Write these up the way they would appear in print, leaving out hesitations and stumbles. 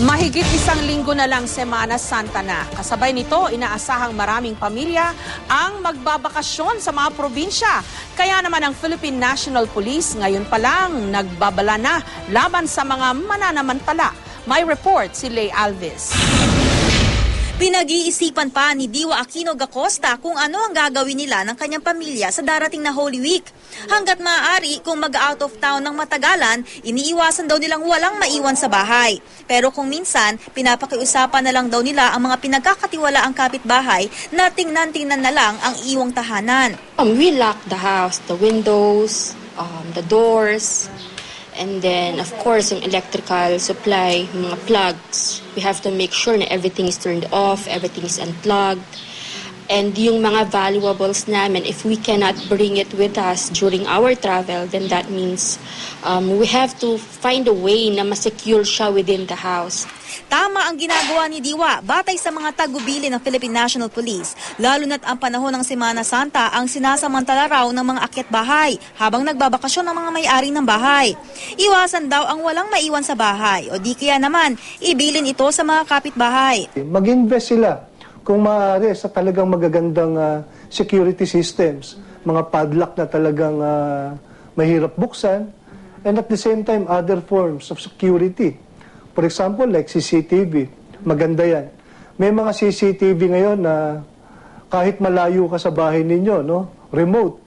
Mahigit isang linggo na lang Semana Santa na. Kasabay nito, inaasahang maraming pamilya ang magbabakasyon sa mga probinsya. Kaya naman ang Philippine National Police ngayon pa lang nagbabala na laban sa mga mananamantala. May report si Lay Alves. Pinag-iisipan pa ni Diwa Aquino Gacosta kung ano ang gagawin nila ng kanyang pamilya sa darating na Holy Week. Hanggat maaari, kung mag-out of town ng matagalan, iniiwasan daw nilang walang maiwan sa bahay. Pero kung minsan, pinapakiusapan na lang daw nila ang mga pinagkakatiwalaang kapitbahay na tingnan-tingnan na lang ang iwang tahanan. We lock the house, the windows, the doors. And then, of course, yung electrical supply, mga plugs, we have to make sure na everything is turned off, everything is unplugged. And yung mga valuables namin, if we cannot bring it with us during our travel, then that means we have to find a way na ma-secure siya within the house. Tama ang ginagawa ni Diwa batay sa mga tagubili ng Philippine National Police, lalo na't ang panahon ng Semana Santa ang sinasamantala raw ng mga akyat-bahay habang nagbabakasyon ng mga may-ari ng bahay. Iwasan daw ang walang maiwan sa bahay o di kaya naman ibilin ito sa mga kapitbahay. Mag-invest sila kung maaari sa talagang magagandang security systems, mga padlock na talagang mahirap buksan, and at the same time other forms of security. For example, like CCTV, maganda yan. May mga CCTV ngayon na kahit malayo ka sa bahay ninyo, no? Remote,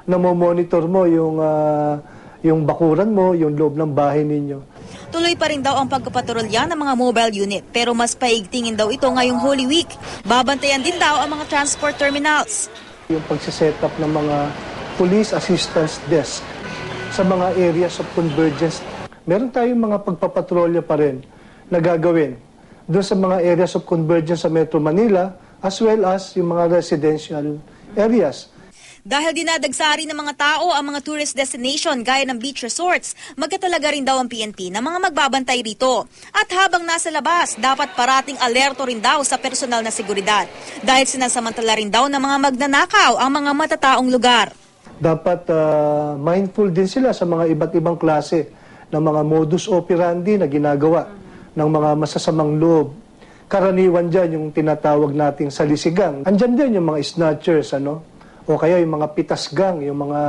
namomonitor mo yung bakuran mo, yung loob ng bahay ninyo. Tuloy pa rin daw ang pagpapatrolya ng mga mobile unit pero mas paigtingin daw ito ngayong Holy Week. Babantayan din daw ang mga transport terminals. Yung pagsiset up ng mga police assistance desk sa mga areas of convergence. Meron tayong mga pagpapatrolya pa rin na gagawin doon sa mga areas of convergence sa Metro Manila as well as yung mga residential areas. Dahil dinadagsari ng mga tao ang mga tourist destination gaya ng beach resorts, magkatalaga rin daw ang PNP na mga magbabantay rito. At habang nasa labas, dapat parating alerto rin daw sa personal na seguridad. Dahil sinasamantala rin daw ng mga magnanakaw ang mga matataong lugar. Dapat mindful din sila sa mga iba't ibang klase ng mga modus operandi na ginagawa ng mga masasamang loob. Karaniwan dyan yung tinatawag nating salisigang. Andyan din yung mga snatchers, o kaya yung mga pitasgang, yung mga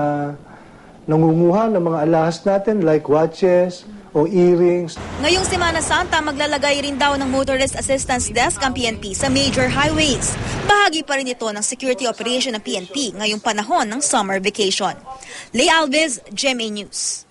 nangunguha ng mga alahas natin like watches o earrings. Ngayong Semana Santa, maglalagay rin daw ng Motorist Assistance Desk ang PNP sa major highways. Bahagi pa rin ito ng security operation ng PNP ngayong panahon ng summer vacation. Lay Alves, GMA News.